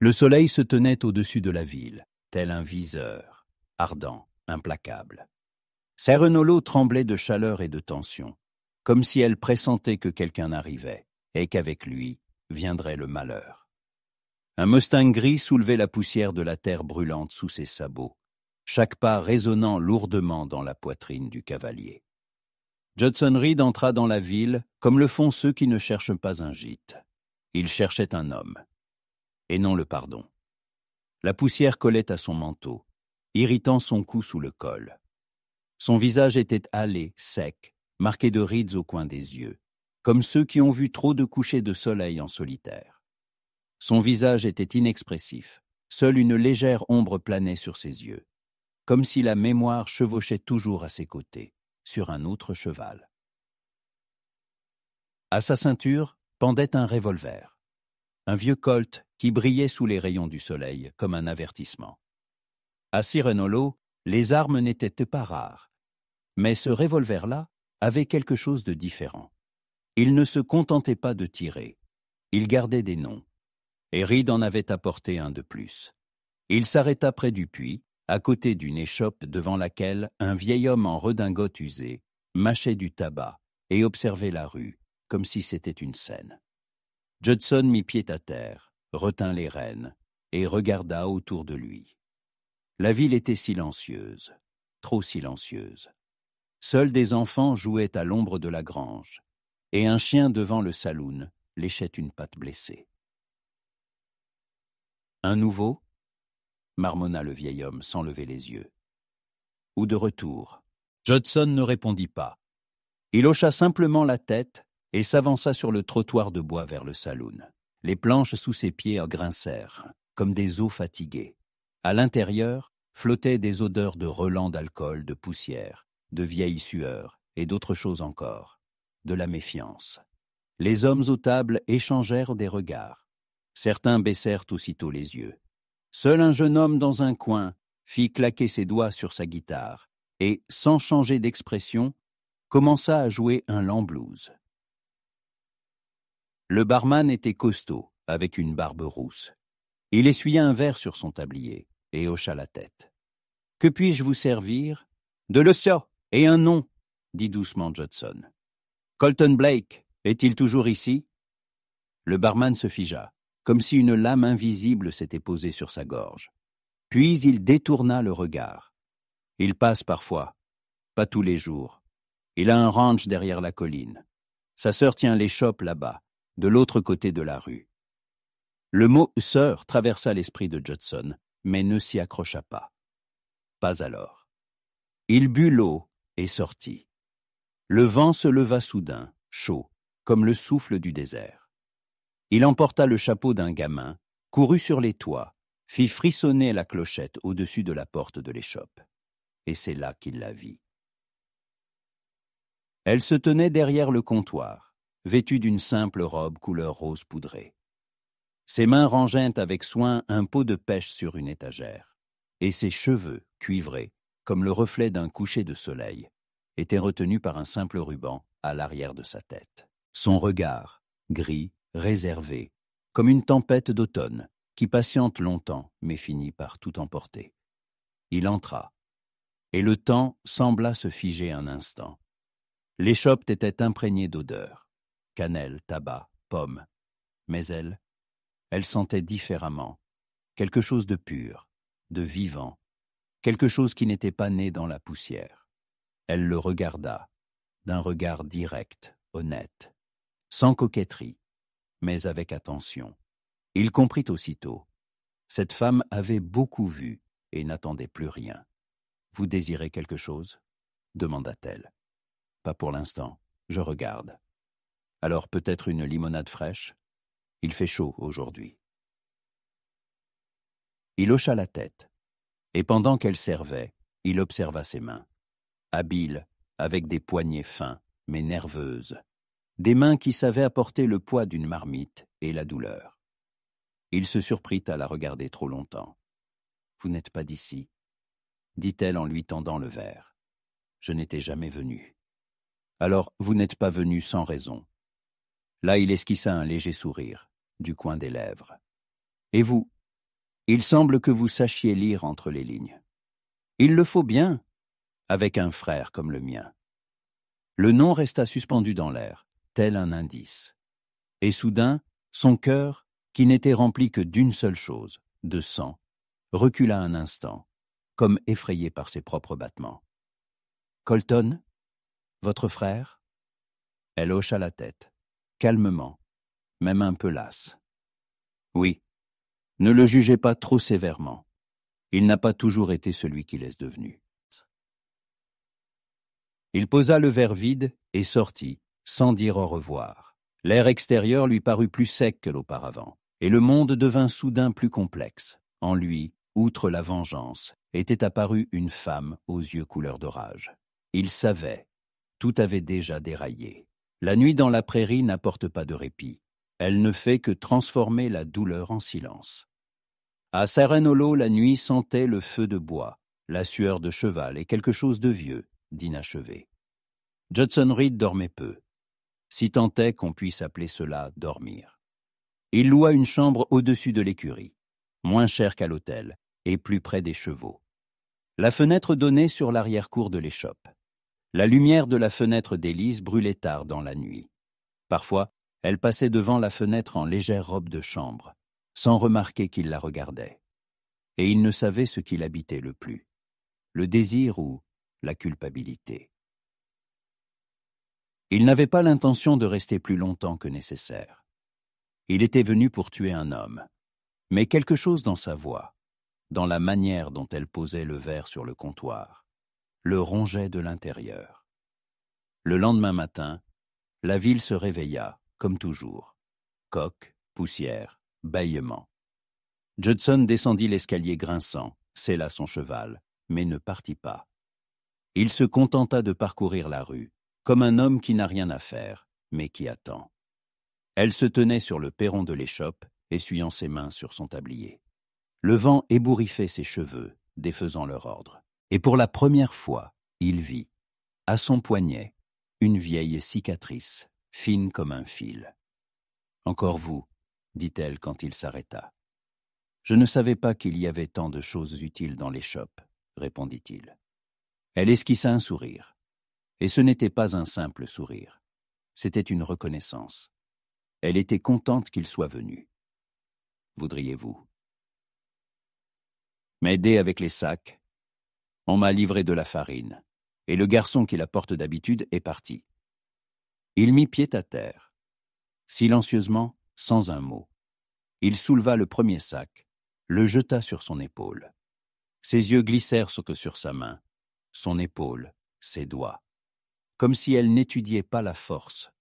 Le soleil se tenait au-dessus de la ville, tel un viseur, ardent, implacable. Serrenolo tremblait de chaleur et de tension, comme si elle pressentait que quelqu'un arrivait, et qu'avec lui viendrait le malheur. Un Mustang gris soulevait la poussière de la terre brûlante sous ses sabots, chaque pas résonnant lourdement dans la poitrine du cavalier. Judson Reed entra dans la ville comme le font ceux qui ne cherchent pas un gîte. Il cherchait un homme, et non le pardon. La poussière collait à son manteau, irritant son cou sous le col. Son visage était hâlé, sec, marqué de rides au coin des yeux, comme ceux qui ont vu trop de couchers de soleil en solitaire. Son visage était inexpressif, seule une légère ombre planait sur ses yeux, comme si la mémoire chevauchait toujours à ses côtés, sur un autre cheval. À sa ceinture pendait un revolver, un vieux Colt qui brillait sous les rayons du soleil comme un avertissement. À Serrenolo, les armes n'étaient pas rares, mais ce revolver-là avait quelque chose de différent. Il ne se contentait pas de tirer, il gardait des noms, et Reed en avait apporté un de plus. Il s'arrêta près du puits, à côté d'une échoppe devant laquelle un vieil homme en redingote usée mâchait du tabac et observait la rue, comme si c'était une scène. Judson mit pied à terre, retint les rênes et regarda autour de lui. La ville était silencieuse, trop silencieuse. Seuls des enfants jouaient à l'ombre de la grange, et un chien devant le saloon léchait une patte blessée. « Un nouveau ?» marmonna le vieil homme sans lever les yeux. « Ou de retour ?» Judson ne répondit pas. Il hocha simplement la tête et s'avança sur le trottoir de bois vers le saloon. Les planches sous ses pieds grincèrent, comme des os fatigués. À l'intérieur, flottaient des odeurs de relents d'alcool, de poussière, de vieilles sueurs et d'autres choses encore, de la méfiance. Les hommes aux tables échangèrent des regards. Certains baissèrent aussitôt les yeux. Seul un jeune homme dans un coin fit claquer ses doigts sur sa guitare et, sans changer d'expression, commença à jouer un lent blues. Le barman était costaud, avec une barbe rousse. Il essuya un verre sur son tablier et hocha la tête. « Que puis-je vous servir ?»« De l'eau et un nom, » dit doucement Judson. « Colton Blake, est-il toujours ici ?» Le barman se figea, comme si une lame invisible s'était posée sur sa gorge. Puis il détourna le regard. « Il passe parfois, pas tous les jours. Il a un ranch derrière la colline. Sa sœur tient l'échoppe là-bas, de l'autre côté de la rue. » Le mot « sœur » traversa l'esprit de Judson, mais ne s'y accrocha pas. Pas alors. Il but l'eau et sortit. Le vent se leva soudain, chaud, comme le souffle du désert. Il emporta le chapeau d'un gamin, courut sur les toits, fit frissonner la clochette au-dessus de la porte de l'échoppe. Et c'est là qu'il la vit. Elle se tenait derrière le comptoir, vêtue d'une simple robe couleur rose poudrée. Ses mains rangeaient avec soin un pot de pêche sur une étagère, et ses cheveux, cuivrés, comme le reflet d'un coucher de soleil, étaient retenus par un simple ruban à l'arrière de sa tête. Son regard, gris, réservé, comme une tempête d'automne, qui patiente longtemps, mais finit par tout emporter. Il entra, et le temps sembla se figer un instant. L'échoppe était imprégnée d'odeurs, cannelle, tabac, pommes, mais elle sentait différemment, quelque chose de pur, de vivant, quelque chose qui n'était pas né dans la poussière. Elle le regarda, d'un regard direct, honnête, sans coquetterie, mais avec attention. Il comprit aussitôt. Cette femme avait beaucoup vu et n'attendait plus rien. « Vous désirez quelque chose ?» demanda-t-elle. « Pas pour l'instant, je regarde. Alors peut-être une limonade fraîche ? Il fait chaud aujourd'hui. » Il hocha la tête, et pendant qu'elle servait, il observa ses mains. Habiles, avec des poignets fins, mais nerveuses. Des mains qui savaient apporter le poids d'une marmite et la douleur. Il se surprit à la regarder trop longtemps. « Vous n'êtes pas d'ici ?» dit-elle en lui tendant le verre. « Je n'étais jamais venu. »« Alors, vous n'êtes pas venu sans raison. » Là, il esquissa un léger sourire, du coin des lèvres. « Et vous, Il semble que vous sachiez lire entre les lignes. Il le faut bien, avec un frère comme le mien. Le nom resta suspendu dans l'air, tel un indice. Et soudain, son cœur, qui n'était rempli que d'une seule chose, de sang, recula un instant, comme effrayé par ses propres battements. « Colton, votre frère ?» Elle hocha la tête, calmement, même un peu lasse. « Oui, ne le jugez pas trop sévèrement. Il n'a pas toujours été celui qu'il est devenu. » Il posa le verre vide et sortit, sans dire au revoir. L'air extérieur lui parut plus sec que l'auparavant, et le monde devint soudain plus complexe. En lui, outre la vengeance, était apparue une femme aux yeux couleur d'orage. Il savait, tout avait déjà déraillé. La nuit dans la prairie n'apporte pas de répit. Elle ne fait que transformer la douleur en silence. À Siren Hollow, la nuit sentait le feu de bois, la sueur de cheval et quelque chose de vieux, d'inachevé. Judson Reed dormait peu, si tant est qu'on puisse appeler cela dormir. Il loua une chambre au-dessus de l'écurie, moins chère qu'à l'hôtel et plus près des chevaux. La fenêtre donnait sur l'arrière-cour de l'échoppe. La lumière de la fenêtre d'Élise brûlait tard dans la nuit. Parfois, elle passait devant la fenêtre en légère robe de chambre, sans remarquer qu'il la regardait. Et il ne savait ce qui l'habitait le plus, le désir ou la culpabilité. Il n'avait pas l'intention de rester plus longtemps que nécessaire. Il était venu pour tuer un homme, mais quelque chose dans sa voix, dans la manière dont elle posait le verre sur le comptoir, le rongeait de l'intérieur. Le lendemain matin, la ville se réveilla, comme toujours. Coq, poussière, bâillement. Judson descendit l'escalier grinçant, sella son cheval, mais ne partit pas. Il se contenta de parcourir la rue, comme un homme qui n'a rien à faire, mais qui attend. Elle se tenait sur le perron de l'échoppe, essuyant ses mains sur son tablier. Le vent ébouriffait ses cheveux, défaisant leur ordre. Et pour la première fois, il vit, à son poignet, une vieille cicatrice, fine comme un fil. « Encore vous, » dit-elle quand il s'arrêta. « Je ne savais pas qu'il y avait tant de choses utiles dans l'échoppe, » répondit-il. Elle esquissa un sourire. Et ce n'était pas un simple sourire. C'était une reconnaissance. Elle était contente qu'il soit venu. Voudriez-vous m'aider avec les sacs? On m'a livré de la farine, et le garçon qui la porte d'habitude est parti. Il mit pied à terre. Silencieusement, sans un mot. Il souleva le premier sac, le jeta sur son épaule. Ses yeux glissèrent sur sa main, son épaule, ses doigts. Comme si elle n'étudiait pas la force,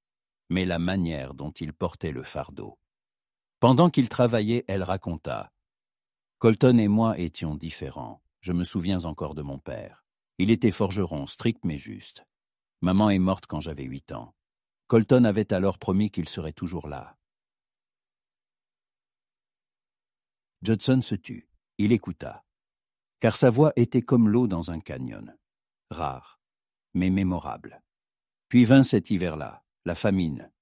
mais la manière dont il portait le fardeau. Pendant qu'il travaillait, elle raconta. « Colton et moi étions différents. Je me souviens encore de mon père. Il était forgeron, strict mais juste. Maman est morte quand j'avais 8 ans. Colton avait alors promis qu'il serait toujours là. » Judson se tut. Il écouta. Car sa voix était comme l'eau dans un canyon. Rare, mais mémorable. Puis vint cet hiver-là, la famine.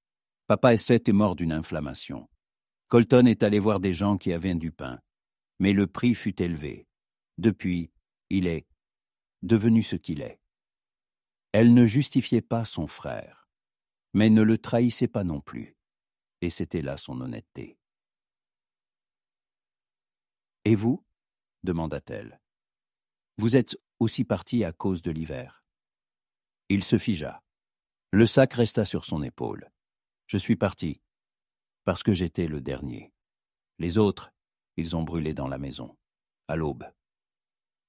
Papa Estet est mort d'une inflammation. Colton est allé voir des gens qui avaient du pain. Mais le prix fut élevé. Depuis, il est devenu ce qu'il est. Elle ne justifiait pas son frère, mais ne le trahissait pas non plus. Et c'était là son honnêteté. « Et vous ?» demanda-t-elle. « Vous êtes aussi parti à cause de l'hiver. » Il se figea. Le sac resta sur son épaule. « Je suis parti, parce que j'étais le dernier. Les autres, ils ont brûlé dans la maison, à l'aube. »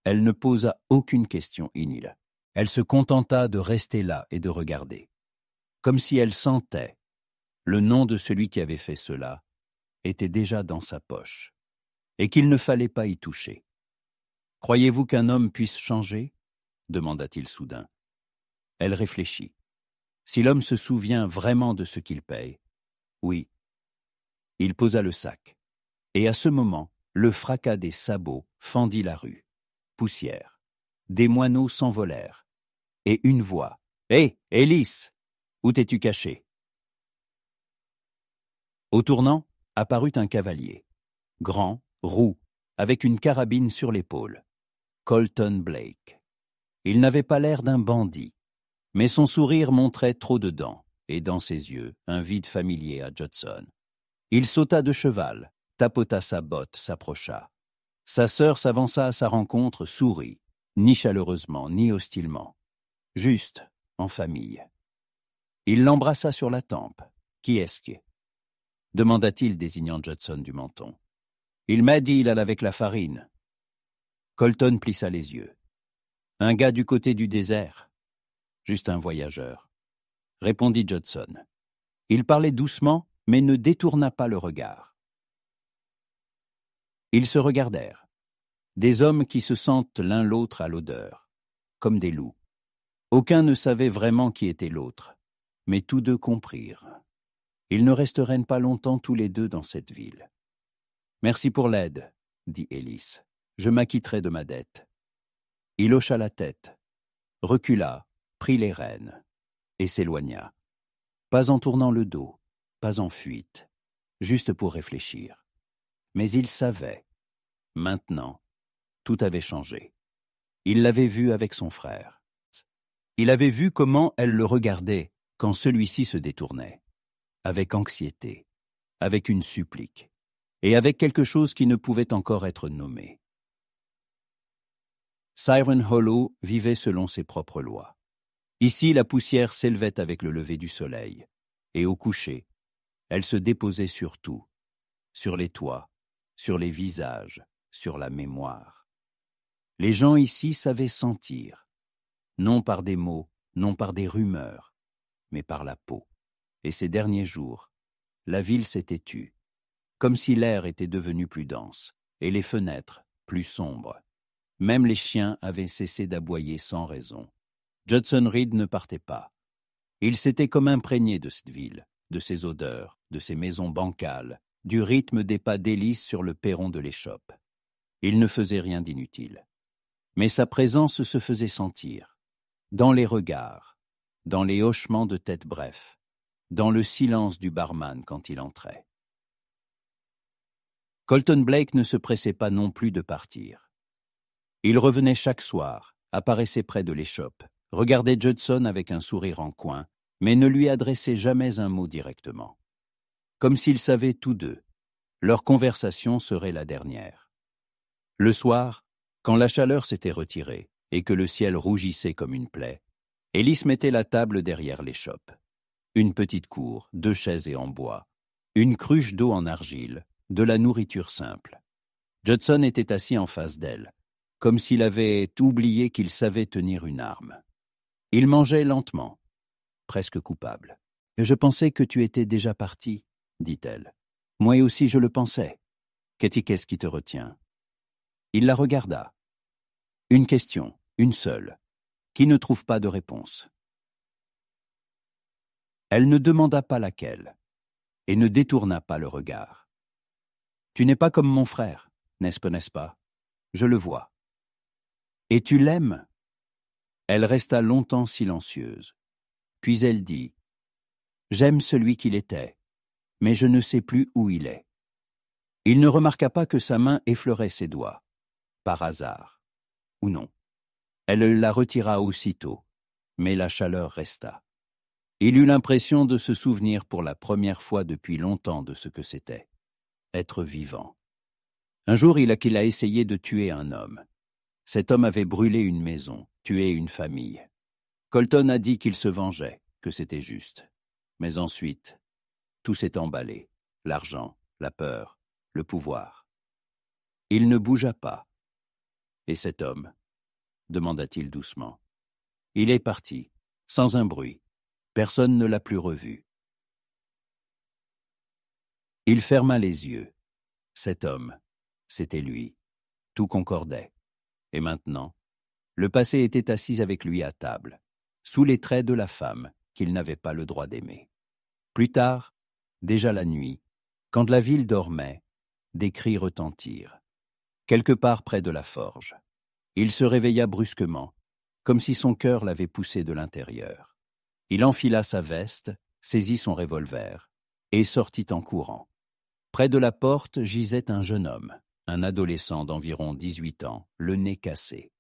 Elle ne posa aucune question inutile. Elle se contenta de rester là et de regarder. Comme si elle sentait, le nom de celui qui avait fait cela était déjà dans sa poche, et qu'il ne fallait pas y toucher. « Croyez-vous qu'un homme puisse changer ?» demanda-t-il soudain. Elle réfléchit. Si l'homme se souvient vraiment de ce qu'il paye, oui. Il posa le sac. Et à ce moment, le fracas des sabots fendit la rue. Poussière. Des moineaux s'envolèrent. Et une voix. « Hé, Élise, où t'es-tu cachée ?» Au tournant, apparut un cavalier. Grand, roux, avec une carabine sur l'épaule. Colton Blake. Il n'avait pas l'air d'un bandit, mais son sourire montrait trop de dents, et dans ses yeux, un vide familier à Judson. Il sauta de cheval, tapota sa botte, s'approcha. Sa sœur s'avança à sa rencontre, sourit, ni chaleureusement, ni hostilement. Juste, en famille. Il l'embrassa sur la tempe. « Qui est-ce qui » demanda-t-il, désignant Judson du menton. « Il m'a dit il allait avec la farine. » Colton plissa les yeux. « Un gars du côté du désert. » « Juste un voyageur. » répondit Judson. Il parlait doucement, mais ne détourna pas le regard. Ils se regardèrent. Des hommes qui se sentent l'un l'autre à l'odeur, comme des loups. Aucun ne savait vraiment qui était l'autre, mais tous deux comprirent. Ils ne resteraient pas longtemps tous les deux dans cette ville. « Merci pour l'aide, » dit Ellis. « Je m'acquitterai de ma dette. » Il hocha la tête, recula, prit les rênes et s'éloigna. Pas en tournant le dos, pas en fuite, juste pour réfléchir. Mais il savait. Maintenant, tout avait changé. Il l'avait vu avec son frère. Il avait vu comment elle le regardait quand celui-ci se détournait, avec anxiété, avec une supplique, et avec quelque chose qui ne pouvait encore être nommé. Siren Hollow vivait selon ses propres lois. Ici, la poussière s'élevait avec le lever du soleil, et au coucher, elle se déposait sur tout, sur les toits, sur les visages, sur la mémoire. Les gens ici savaient sentir, non par des mots, non par des rumeurs, mais par la peau. Et ces derniers jours, la ville s'était tue, comme si l'air était devenu plus dense, et les fenêtres plus sombres. Même les chiens avaient cessé d'aboyer sans raison. Judson Reed ne partait pas. Il s'était comme imprégné de cette ville, de ses odeurs, de ses maisons bancales, du rythme des pas d'Ellis sur le perron de l'échoppe. Il ne faisait rien d'inutile. Mais sa présence se faisait sentir, dans les regards, dans les hochements de tête brefs, dans le silence du barman quand il entrait. Colton Blake ne se pressait pas non plus de partir. Il revenait chaque soir, apparaissait près de l'échoppe, regardait Judson avec un sourire en coin, mais ne lui adressait jamais un mot directement. Comme s'ils savaient tous deux, leur conversation serait la dernière. Le soir, quand la chaleur s'était retirée et que le ciel rougissait comme une plaie, Ellis mettait la table derrière l'échoppe. Une petite cour, 2 chaises et en bois, une cruche d'eau en argile, de la nourriture simple. Judson était assis en face d'elle, comme s'il avait oublié qu'il savait tenir une arme. Il mangeait lentement, presque coupable. « Je pensais que tu étais déjà parti, » dit-elle. « Moi aussi je le pensais. Qu'est-ce qui te retient ?» Il la regarda. Une question, une seule, qui ne trouve pas de réponse. Elle ne demanda pas laquelle, et ne détourna pas le regard. « Tu n'es pas comme mon frère, n'est-ce pas? Je le vois. »« Et tu l'aimes ?» Elle resta longtemps silencieuse. Puis elle dit « J'aime celui qu'il était, mais je ne sais plus où il est. » Il ne remarqua pas que sa main effleurait ses doigts, par hasard, ou non. Elle la retira aussitôt, mais la chaleur resta. Il eut l'impression de se souvenir pour la première fois depuis longtemps de ce que c'était, être vivant. Un jour, il a essayé de tuer un homme. Cet homme avait brûlé une maison, tué une famille. Colton a dit qu'il se vengeait, que c'était juste. Mais ensuite, tout s'est emballé. L'argent, la peur, le pouvoir. Il ne bougea pas. « Et cet homme ?» demanda-t-il doucement. « Il est parti, sans un bruit. Personne ne l'a plus revu. » Il ferma les yeux. Cet homme, c'était lui. Tout concordait. Et maintenant, le passé était assis avec lui à table, sous les traits de la femme qu'il n'avait pas le droit d'aimer. Plus tard, déjà la nuit, quand la ville dormait, des cris retentirent, quelque part près de la forge. Il se réveilla brusquement, comme si son cœur l'avait poussé de l'intérieur. Il enfila sa veste, saisit son revolver et sortit en courant. Près de la porte gisait un jeune homme, un adolescent d'environ 18 ans, le nez cassé.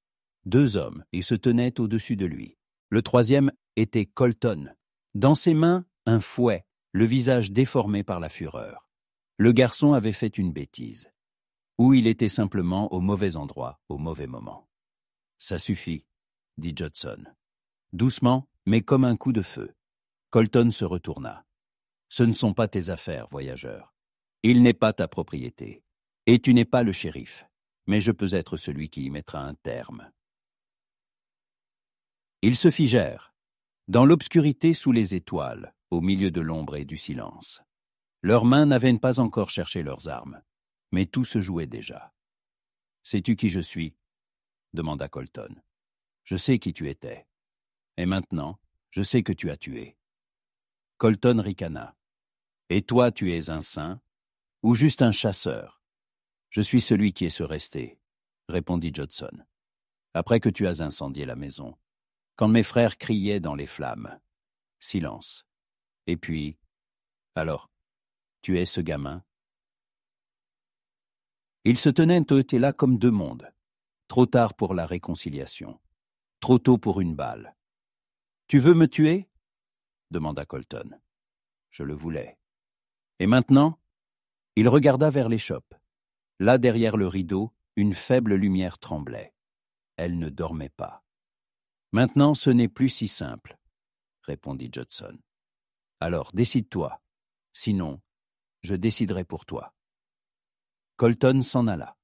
2 hommes, et se tenaient au-dessus de lui. Le troisième était Colton. Dans ses mains, un fouet, le visage déformé par la fureur. Le garçon avait fait une bêtise. Ou il était simplement au mauvais endroit, au mauvais moment. « Ça suffit », dit Judson. Doucement, mais comme un coup de feu. Colton se retourna. « Ce ne sont pas tes affaires, voyageur. Il n'est pas ta propriété. Et tu n'es pas le shérif. Mais je peux être celui qui y mettra un terme. » Ils se figèrent, dans l'obscurité sous les étoiles, au milieu de l'ombre et du silence. Leurs mains n'avaient pas encore cherché leurs armes, mais tout se jouait déjà. « Sais-tu qui je suis ?» demanda Colton. « Je sais qui tu étais. Et maintenant, je sais que tu as tué. » Colton ricana. « Et toi, tu es un saint, ou juste un chasseur ? » « Je suis celui qui est ce resté, » répondit Judson. « Après que tu as incendié la maison, quand mes frères criaient dans les flammes. Silence. Et puis, alors, tu es ce gamin ?» Ils se tenaient eux et là comme 2 mondes. Trop tard pour la réconciliation. Trop tôt pour une balle. « Tu veux me tuer ?» demanda Colton. « Je le voulais. » Et maintenant ? Il regarda vers l'échoppe. Là, derrière le rideau, une faible lumière tremblait. Elle ne dormait pas. « Maintenant, ce n'est plus si simple, » répondit Judson. « Alors, décide-toi. Sinon, je déciderai pour toi. » Colton s'en alla,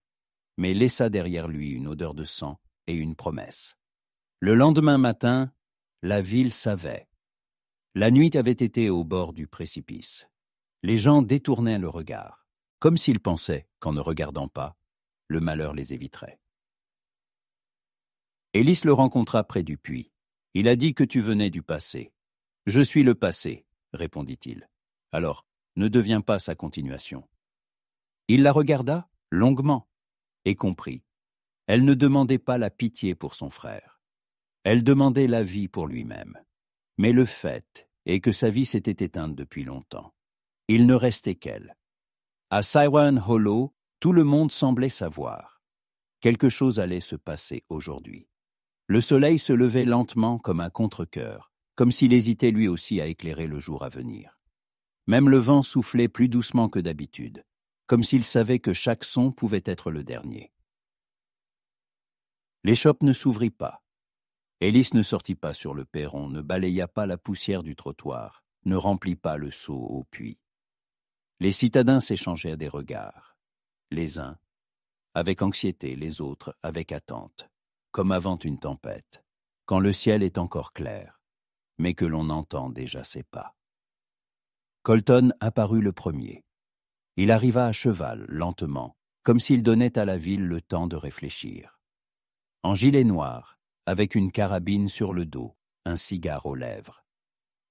mais laissa derrière lui une odeur de sang et une promesse. Le lendemain matin, la ville savait. La nuit avait été au bord du précipice. Les gens détournaient le regard, comme s'ils pensaient qu'en ne regardant pas, le malheur les éviterait. Ellis le rencontra près du puits. « Il a dit que tu venais du passé. »« Je suis le passé, » répondit-il. « Alors, ne deviens pas sa continuation. » Il la regarda longuement et comprit. Elle ne demandait pas la pitié pour son frère. Elle demandait la vie pour lui-même. Mais le fait est que sa vie s'était éteinte depuis longtemps. Il ne restait qu'elle. À Siren Hollow, tout le monde semblait savoir. Quelque chose allait se passer aujourd'hui. Le soleil se levait lentement comme un contre-cœur, comme s'il hésitait lui aussi à éclairer le jour à venir. Même le vent soufflait plus doucement que d'habitude, comme s'il savait que chaque son pouvait être le dernier. L'échoppe ne s'ouvrit pas. Ellis ne sortit pas sur le perron, ne balaya pas la poussière du trottoir, ne remplit pas le seau au puits. Les citadins s'échangèrent des regards. Les uns avec anxiété, les autres avec attente, comme avant une tempête, quand le ciel est encore clair, mais que l'on entend déjà ses pas. Colton apparut le premier. Il arriva à cheval, lentement, comme s'il donnait à la ville le temps de réfléchir. En gilet noir, avec une carabine sur le dos, un cigare aux lèvres.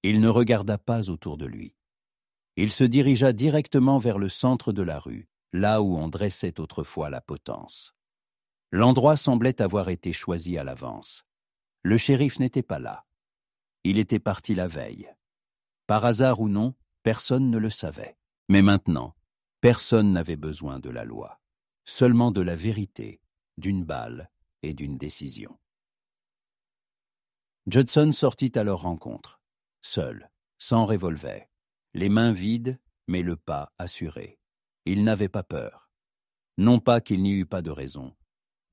Il ne regarda pas autour de lui. Il se dirigea directement vers le centre de la rue, là où on dressait autrefois la potence. L'endroit semblait avoir été choisi à l'avance. Le shérif n'était pas là. Il était parti la veille. Par hasard ou non, personne ne le savait. Mais maintenant, personne n'avait besoin de la loi, seulement de la vérité, d'une balle et d'une décision. Judson sortit à leur rencontre, seul, sans revolver, les mains vides, mais le pas assuré. Il n'avait pas peur. Non pas qu'il n'y eût pas de raison,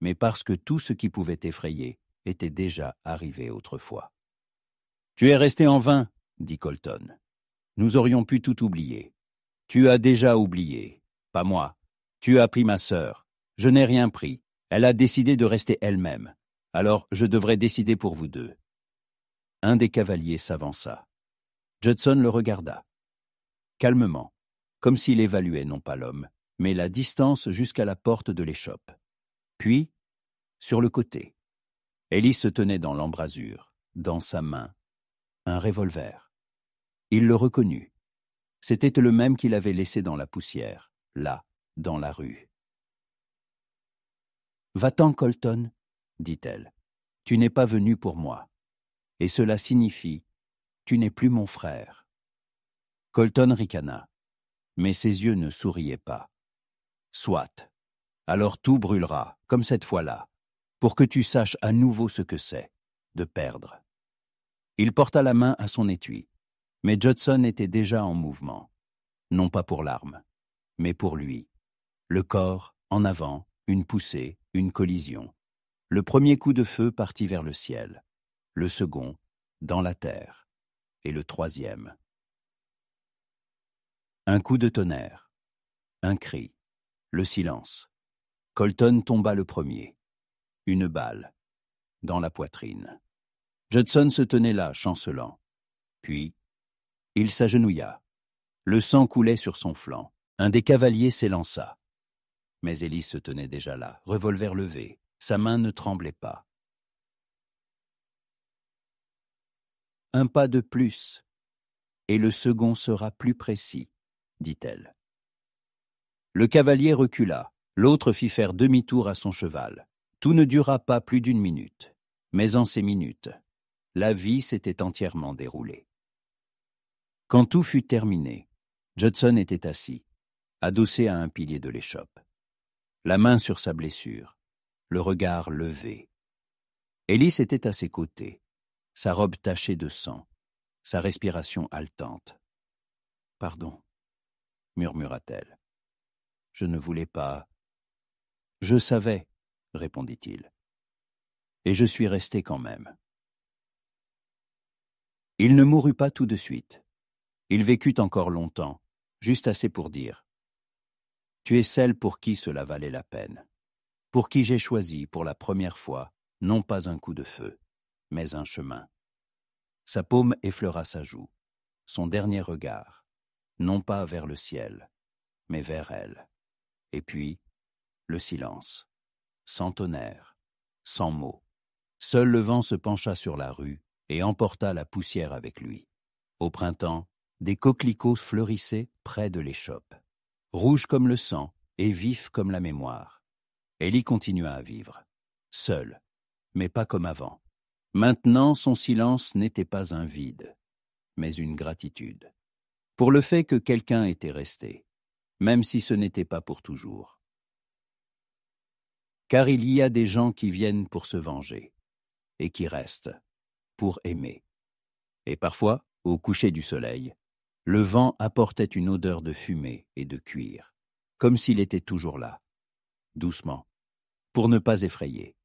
mais parce que tout ce qui pouvait effrayer était déjà arrivé autrefois. « Tu es resté en vain, » dit Colton. « Nous aurions pu tout oublier. Tu as déjà oublié, pas moi. Tu as pris ma sœur. Je n'ai rien pris. Elle a décidé de rester elle-même. Alors je devrais décider pour vous deux. » Un des cavaliers s'avança. Judson le regarda. Calmement, comme s'il évaluait non pas l'homme, mais la distance jusqu'à la porte de l'échoppe. Puis, sur le côté, Ellis se tenait dans l'embrasure, dans sa main, un revolver. Il le reconnut. C'était le même qu'il avait laissé dans la poussière, là, dans la rue. « Va-t'en, Colton, » dit-elle. « Tu n'es pas venu pour moi. Et cela signifie, tu n'es plus mon frère. » Colton ricana, mais ses yeux ne souriaient pas. « Soit, » Alors tout brûlera, comme cette fois-là, pour que tu saches à nouveau ce que c'est, de perdre. Il porta la main à son étui, mais Judson était déjà en mouvement, non pas pour l'arme, mais pour lui. Le corps, en avant, une poussée, une collision. Le premier coup de feu partit vers le ciel, le second, dans la terre, et le troisième. Un coup de tonnerre, un cri, le silence. Colton tomba le premier. Une balle, dans la poitrine. Judson se tenait là, chancelant. Puis, il s'agenouilla. Le sang coulait sur son flanc. Un des cavaliers s'élança. Mais Ellis se tenait déjà là, revolver levé. Sa main ne tremblait pas. Un pas de plus, et le second sera plus précis, dit-elle. Le cavalier recula. L'autre fit faire demi-tour à son cheval. Tout ne dura pas plus d'une minute. Mais en ces minutes, la vie s'était entièrement déroulée. Quand tout fut terminé, Judson était assis, adossé à un pilier de l'échoppe, la main sur sa blessure, le regard levé. Ellis était à ses côtés, sa robe tachée de sang, sa respiration haletante. « Pardon, » murmura-t-elle. « Je ne voulais pas. »« Je savais, » répondit-il. « Et je suis resté quand même. » Il ne mourut pas tout de suite. Il vécut encore longtemps, juste assez pour dire « Tu es celle pour qui cela valait la peine, pour qui j'ai choisi pour la première fois non pas un coup de feu, mais un chemin. » Sa paume effleura sa joue, son dernier regard, non pas vers le ciel, mais vers elle. Et puis, le silence, sans tonnerre, sans mots. Seul le vent se pencha sur la rue et emporta la poussière avec lui. Au printemps, des coquelicots fleurissaient près de l'échoppe, rouges comme le sang et vifs comme la mémoire. Ellie continua à vivre, seule, mais pas comme avant. Maintenant, son silence n'était pas un vide, mais une gratitude, pour le fait que quelqu'un était resté, même si ce n'était pas pour toujours. Car il y a des gens qui viennent pour se venger, et qui restent pour aimer. Et parfois, au coucher du soleil, le vent apportait une odeur de fumée et de cuir, comme s'il était toujours là, doucement, pour ne pas effrayer,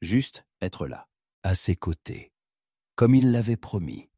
juste être là, à ses côtés, comme il l'avait promis.